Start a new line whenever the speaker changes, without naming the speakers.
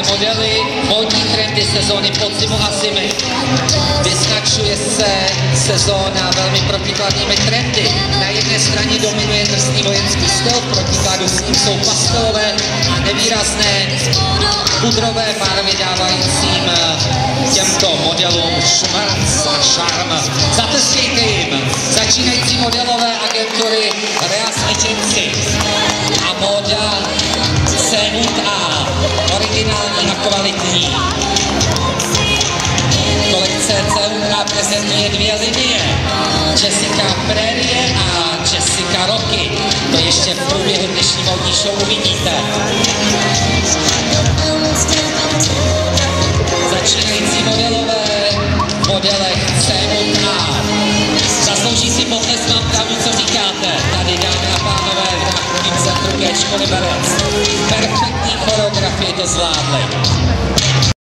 Nové modely, módní trendy sezóny podzimu a zimy. Vyznačuje se sezóna velmi protikladnými trendy. Na jedné straně dominuje drsný vojenský styl, v protikladu s ním jsou pastelové a nevýrazné pudrové barvy dávajícím těmto modelům šmrnc a šarm. Zatleskejte jim! Začínající modelové agentury Reas Agency a móda C&A, originální a kvalitní. Kolekce C&A prezentuje dvě linie, Jessica Prairie a Jessica Rocky. To ještě v průběhu dnešní módní show uvidíte. Začínající modelové v modelech C&A. Zaslouží si potlesk, mám pravdu, co říkáte. Tady, dámy a pánové, v nákupním centru G-Školy Liberec. Perfektní choreografie to zvládli.